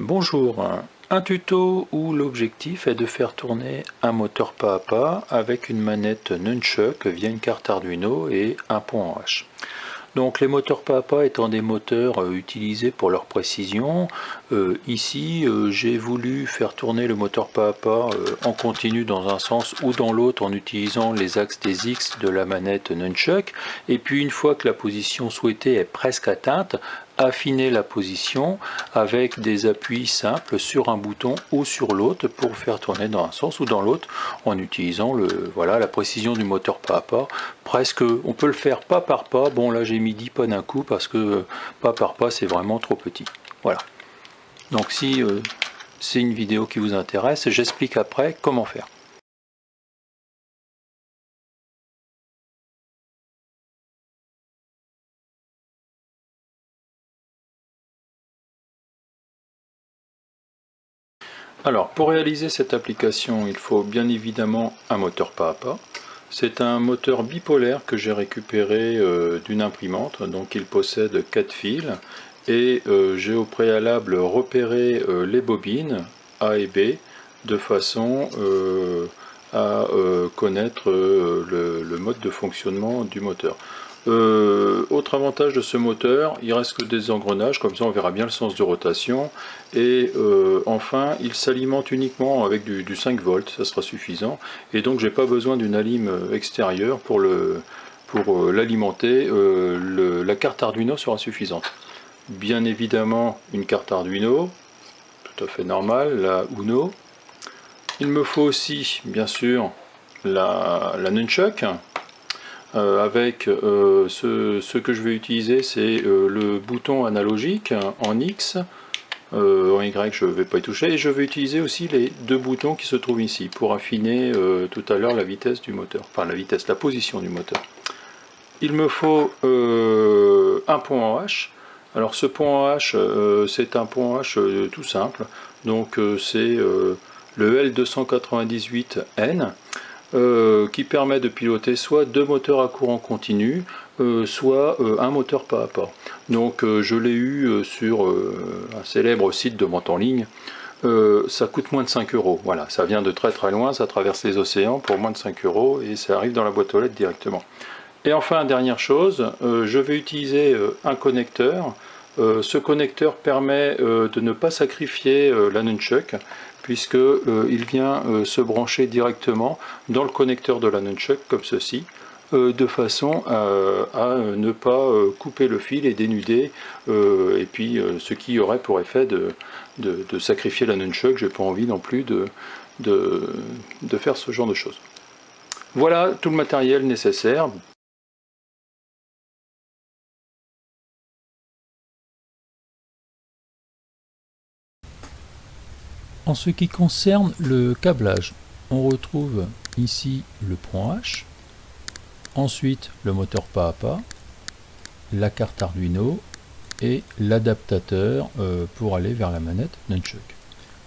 Bonjour, un tuto où l'objectif est de faire tourner un moteur pas à pas avec une manette Nunchuck via une carte Arduino et un pont en H. Donc les moteurs pas à pas étant des moteurs utilisés pour leur précision, ici j'ai voulu faire tourner le moteur pas à pas en continu dans un sens ou dans l'autre en utilisant les axes des X de la manette Nunchuck, et puis une fois que la position souhaitée est presque atteinte, affiner la position avec des appuis simples sur un bouton ou sur l'autre pour faire tourner dans un sens ou dans l'autre en utilisant la précision du moteur pas à pas. Presque, on peut le faire pas par pas. Bon, là j'ai mis 10 pas d'un coup parce que pas par pas c'est vraiment trop petit. Voilà. Donc si c'est une vidéo qui vous intéresse, j'explique après comment faire. Alors, pour réaliser cette application, il faut bien évidemment un moteur pas à pas. C'est un moteur bipolaire que j'ai récupéré d'une imprimante, donc il possède 4 fils, et j'ai au préalable repéré les bobines A et B, de façon à connaître le mode de fonctionnement du moteur. Autre avantage de ce moteur, il reste que des engrenages, comme ça on verra bien le sens de rotation. Et enfin, il s'alimente uniquement avec du 5 volts, ça sera suffisant. Et donc j'ai pas besoin d'une alim extérieure pour l'alimenter. La carte Arduino sera suffisante. Bien évidemment, une carte Arduino, tout à fait normale, la Uno. Il me faut aussi, bien sûr, la Nunchuck. Avec ce que je vais utiliser, c'est le bouton analogique en X, en Y je ne vais pas y toucher, et je vais utiliser aussi les deux boutons qui se trouvent ici pour affiner tout à l'heure la vitesse du moteur, enfin la position du moteur. Il me faut un pont en H. Alors ce pont en H, c'est un pont en H tout simple, donc c'est le L298N. Qui permet de piloter soit deux moteurs à courant continu, soit un moteur pas à pas. Donc je l'ai eu sur un célèbre site de vente en ligne. Ça coûte moins de 5 €. Voilà, ça vient de très très loin, ça traverse les océans pour moins de 5 € et ça arrive dans la boîte aux lettres directement. Et enfin, dernière chose, je vais utiliser un connecteur. Ce connecteur permet de ne pas sacrifier la Nunchuck, puisqu'il vient se brancher directement dans le connecteur de la Nunchuck, comme ceci, de façon à ne pas couper le fil et dénuder, et puis ce qui aurait pour effet de sacrifier la Nunchuck. J'ai pas envie non plus de faire ce genre de choses. Voilà tout le matériel nécessaire. En ce qui concerne le câblage, on retrouve ici le pont H, ensuite le moteur pas à pas, la carte Arduino et l'adaptateur pour aller vers la manette Nunchuck.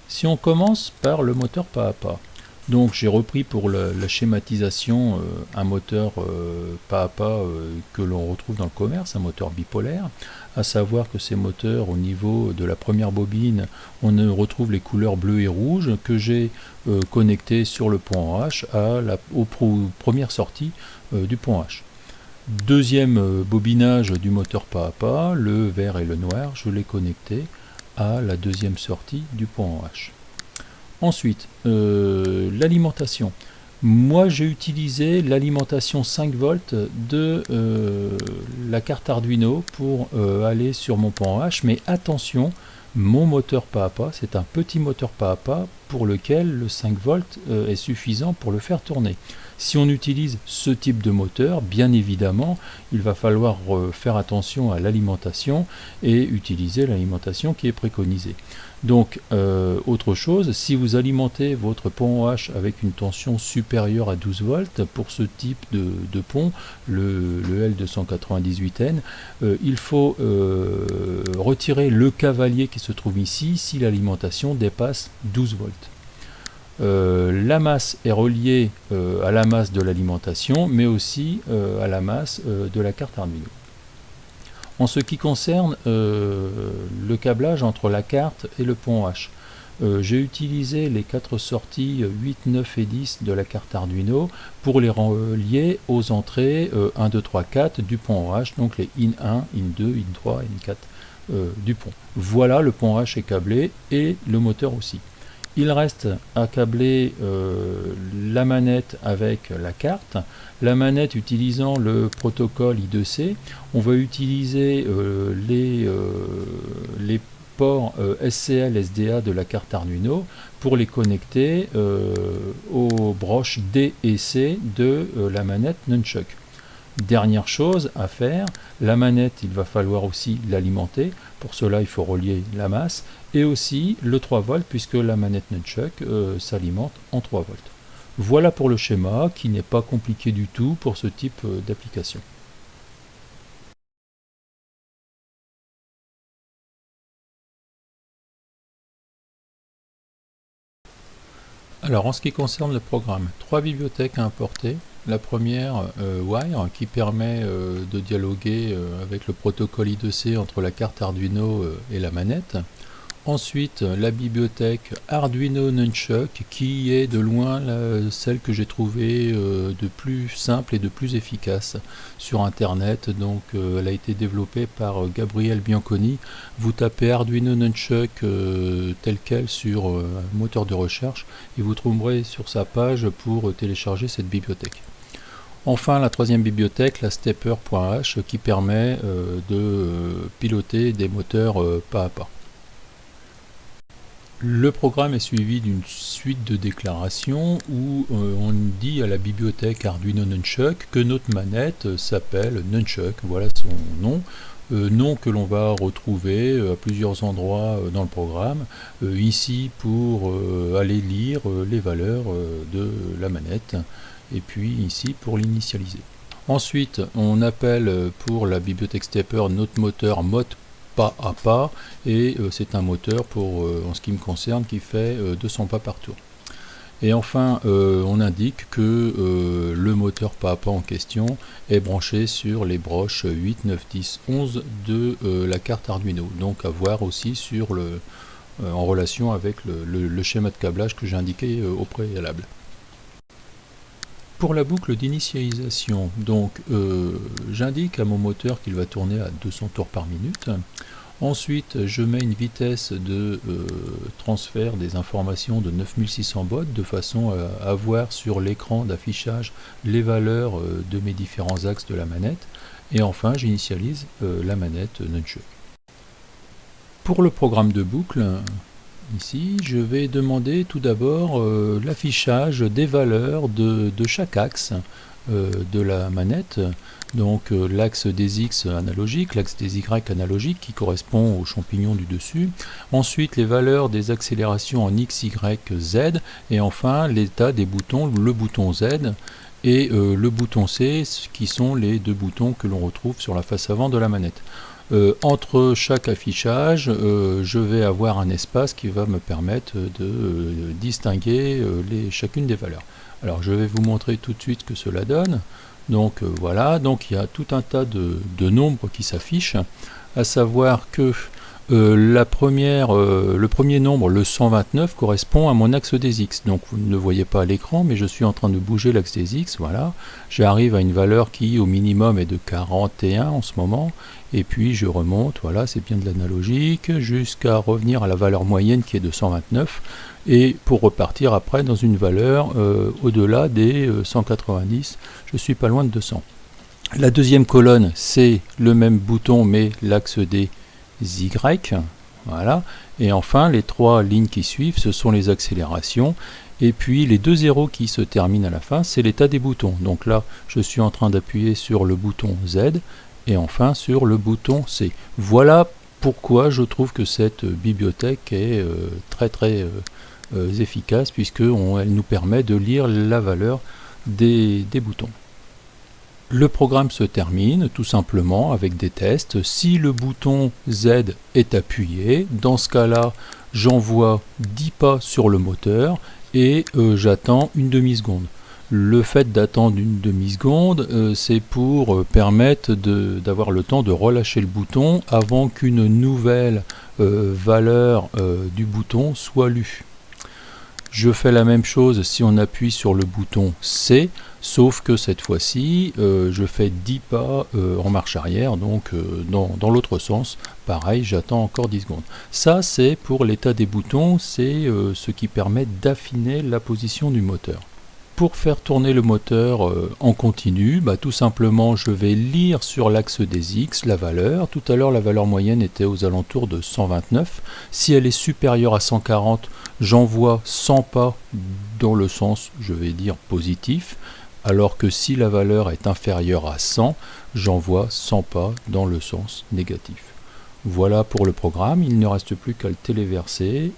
Si on commence par le moteur pas à pas, donc j'ai repris pour la schématisation un moteur pas à pas que l'on retrouve dans le commerce, un moteur bipolaire, à savoir que ces moteurs au niveau de la première bobine, on retrouve les couleurs bleu et rouge que j'ai connectées sur le pont H aux premières sorties du pont H. Deuxième bobinage du moteur pas à pas, le vert et le noir, je l'ai connecté à la deuxième sortie du pont H. Ensuite, l'alimentation. Moi, j'ai utilisé l'alimentation 5 volts de la carte Arduino pour aller sur mon pont H, mais attention, mon moteur pas à pas, c'est un petit moteur pas à pas pour lequel le 5 volts est suffisant pour le faire tourner. Si on utilise ce type de moteur, bien évidemment, il va falloir faire attention à l'alimentation et utiliser l'alimentation qui est préconisée. Donc, autre chose, si vous alimentez votre pont H avec une tension supérieure à 12 volts, pour ce type de pont, le L298N, il faut retirer le cavalier qui se trouve ici si l'alimentation dépasse 12 volts. La masse est reliée à la masse de l'alimentation, mais aussi à la masse de la carte Arduino. En ce qui concerne le câblage entre la carte et le pont H, j'ai utilisé les 4 sorties 8, 9 et 10 de la carte Arduino pour les relier aux entrées 1, 2, 3, 4 du pont H, donc les IN 1, IN 2, IN 3, IN 4 du pont. Voilà, le pont H est câblé et le moteur aussi. Il reste à câbler la manette avec la carte. La manette utilisant le protocole I2C, on va utiliser les ports SCL SDA de la carte Arduino pour les connecter aux broches D et C de la manette Nunchuk. Dernière chose à faire, la manette, il va falloir aussi l'alimenter. Pour cela, il faut relier la masse et aussi le 3 volts puisque la manette Nunchuk s'alimente en 3 volts. Voilà pour le schéma qui n'est pas compliqué du tout pour ce type d'application. Alors en ce qui concerne le programme, 3 bibliothèques à importer. La première, Wire, qui permet de dialoguer avec le protocole I2C entre la carte Arduino et la manette. Ensuite, la bibliothèque Arduino Nunchuk, qui est de loin celle que j'ai trouvée de plus simple et de plus efficace sur Internet. Donc, elle a été développée par Gabriel Bianconi. Vous tapez Arduino Nunchuk tel quel sur un moteur de recherche et vous trouverez sur sa page pour télécharger cette bibliothèque. Enfin, la troisième bibliothèque, la stepper.h, qui permet de piloter des moteurs pas à pas. Le programme est suivi d'une suite de déclarations où on dit à la bibliothèque Arduino Nunchuk que notre manette s'appelle Nunchuk, voilà son nom. Nom que l'on va retrouver à plusieurs endroits dans le programme, ici pour aller lire les valeurs de la manette, et puis ici pour l'initialiser. Ensuite, on appelle pour la bibliothèque stepper notre moteur mode pas à pas, et c'est un moteur pour, en ce qui me concerne, qui fait 200 pas par tour. Et enfin, on indique que le moteur pas à pas en question est branché sur les broches 8, 9, 10, 11 de la carte Arduino. Donc à voir aussi sur en relation avec le schéma de câblage que j'ai indiqué au préalable. Pour la boucle d'initialisation, donc j'indique à mon moteur qu'il va tourner à 200 tours par minute. Ensuite, je mets une vitesse de transfert des informations de 9600 baud de façon à avoir sur l'écran d'affichage les valeurs de mes différents axes de la manette. Et enfin, j'initialise la manette Nunchuk. Pour le programme de boucle, ici, je vais demander tout d'abord l'affichage des valeurs de chaque axe de la manette. Donc l'axe des X analogique, l'axe des Y analogique qui correspond au champignon du dessus. Ensuite les valeurs des accélérations en X, Y, Z. Et enfin l'état des boutons, le bouton Z et le bouton C, qui sont les deux boutons que l'on retrouve sur la face avant de la manette. Entre chaque affichage, je vais avoir un espace qui va me permettre de distinguer chacune des valeurs. Alors je vais vous montrer tout de suite ce que cela donne. Donc voilà, donc il y a tout un tas de nombres qui s'affichent, à savoir que le premier nombre, le 129, correspond à mon axe des X. Donc vous ne le voyez pas à l'écran, mais je suis en train de bouger l'axe des X, voilà. J'arrive à une valeur qui au minimum est de 41 en ce moment, et puis je remonte, voilà, c'est bien de l'analogique, jusqu'à revenir à la valeur moyenne qui est de 129, et pour repartir après dans une valeur au-delà des 190, je suis pas loin de 200. La deuxième colonne, c'est le même bouton, mais l'axe des Y, voilà. Et enfin, les trois lignes qui suivent, ce sont les accélérations. Et puis les deux zéros qui se terminent à la fin, c'est l'état des boutons. Donc là, je suis en train d'appuyer sur le bouton Z et enfin sur le bouton C. Voilà pourquoi je trouve que cette bibliothèque est très efficace, puisqu'elle nous permet de lire la valeur des boutons. Le programme se termine tout simplement avec des tests. Si le bouton Z est appuyé, dans ce cas-là, j'envoie 10 pas sur le moteur et j'attends une demi-seconde. Le fait d'attendre une demi-seconde, c'est pour permettre d'avoir le temps de relâcher le bouton avant qu'une nouvelle valeur du bouton soit lue. Je fais la même chose si on appuie sur le bouton C, sauf que cette fois-ci, je fais 10 pas en marche arrière, donc dans l'autre sens. Pareil, j'attends encore 10 secondes. Ça, c'est pour l'état des boutons, c'est ce qui permet d'affiner la position du moteur. Pour faire tourner le moteur en continu, tout simplement je vais lire sur l'axe des X la valeur. Tout à l'heure la valeur moyenne était aux alentours de 129. Si elle est supérieure à 140, j'envoie 100 pas dans le sens, je vais dire, positif. Alors que si la valeur est inférieure à 100, j'envoie 100 pas dans le sens négatif. Voilà pour le programme, il ne reste plus qu'à le téléverser.